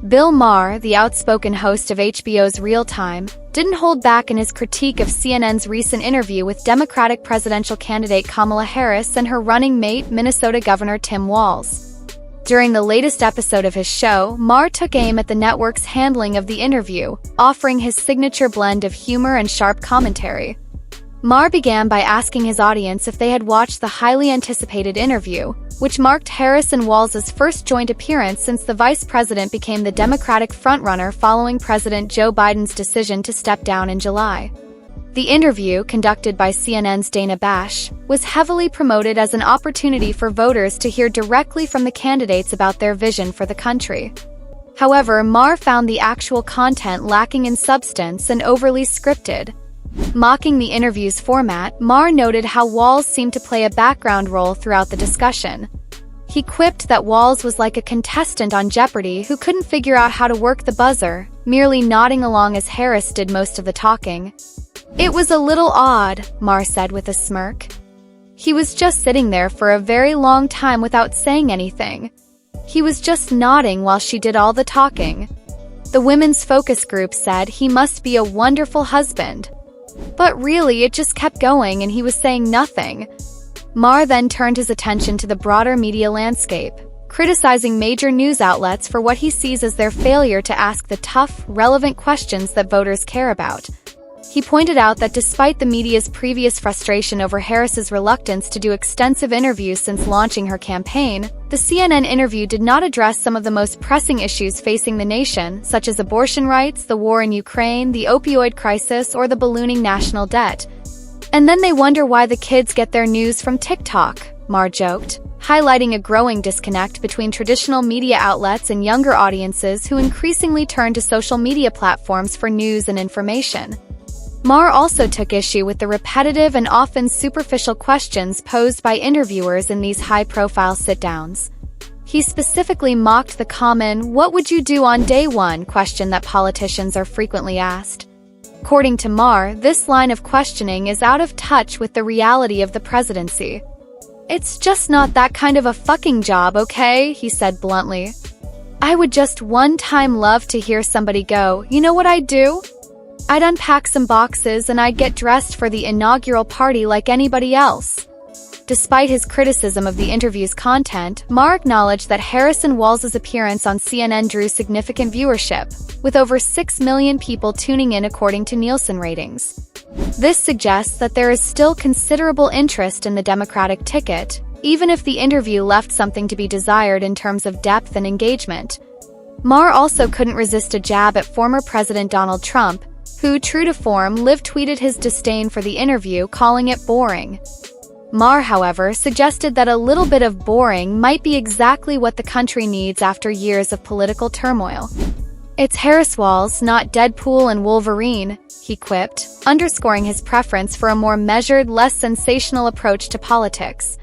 Bill Maher, the outspoken host of HBO's Real Time, didn't hold back in his critique of CNN's recent interview with Democratic presidential candidate Kamala Harris and her running mate, Minnesota Governor Tim Walz. During the latest episode of his show, Maher took aim at the network's handling of the interview, offering his signature blend of humor and sharp commentary. Maher began by asking his audience if they had watched the highly anticipated interview, which marked Harris and Walz's first joint appearance since the vice president became the Democratic frontrunner following President Joe Biden's decision to step down in July. The interview, conducted by CNN's Dana Bash, was heavily promoted as an opportunity for voters to hear directly from the candidates about their vision for the country. However, Maher found the actual content lacking in substance and overly scripted. Mocking the interview's format, Maher noted how Walz seemed to play a background role throughout the discussion. He quipped that Walz was like a contestant on Jeopardy who couldn't figure out how to work the buzzer, merely nodding along as Harris did most of the talking. "It was a little odd," Maher said with a smirk. "He was just sitting there for a very long time without saying anything. He was just nodding while she did all the talking. The women's focus group said he must be a wonderful husband. But really, it just kept going and he was saying nothing." Maher then turned his attention to the broader media landscape, criticizing major news outlets for what he sees as their failure to ask the tough, relevant questions that voters care about. He pointed out that despite the media's previous frustration over Harris's reluctance to do extensive interviews since launching her campaign, the CNN interview did not address some of the most pressing issues facing the nation, such as abortion rights, the war in Ukraine, the opioid crisis, or the ballooning national debt. "And then they wonder why the kids get their news from TikTok," Maher joked, highlighting a growing disconnect between traditional media outlets and younger audiences who increasingly turn to social media platforms for news and information. Maher also took issue with the repetitive and often superficial questions posed by interviewers in these high-profile sit-downs. He specifically mocked the common "what would you do on day one" question that politicians are frequently asked. According to Maher, this line of questioning is out of touch with the reality of the presidency. "It's just not that kind of a fucking job, okay?" he said bluntly. "I would just one time love to hear somebody go, you know what I'd do? I'd unpack some boxes and I'd get dressed for the inaugural party like anybody else." Despite his criticism of the interview's content, Maher acknowledged that Harris and Walz's appearance on CNN drew significant viewership, with over 6 million people tuning in according to Nielsen ratings. This suggests that there is still considerable interest in the Democratic ticket, even if the interview left something to be desired in terms of depth and engagement. Maher also couldn't resist a jab at former President Donald Trump, who, true to form, live-tweeted his disdain for the interview, calling it boring. Maher, however, suggested that a little bit of boring might be exactly what the country needs after years of political turmoil. "It's Harris-Walz, not Deadpool and Wolverine," he quipped, underscoring his preference for a more measured, less sensational approach to politics.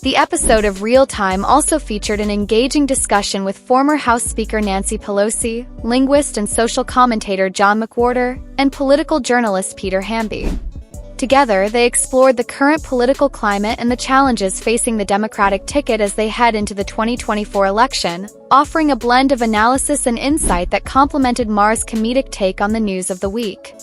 The episode of Real Time also featured an engaging discussion with former House Speaker Nancy Pelosi, linguist and social commentator John McWhorter, and political journalist Peter Hamby. Together, they explored the current political climate and the challenges facing the Democratic ticket as they head into the 2024 election, offering a blend of analysis and insight that complemented Maher's comedic take on the news of the week.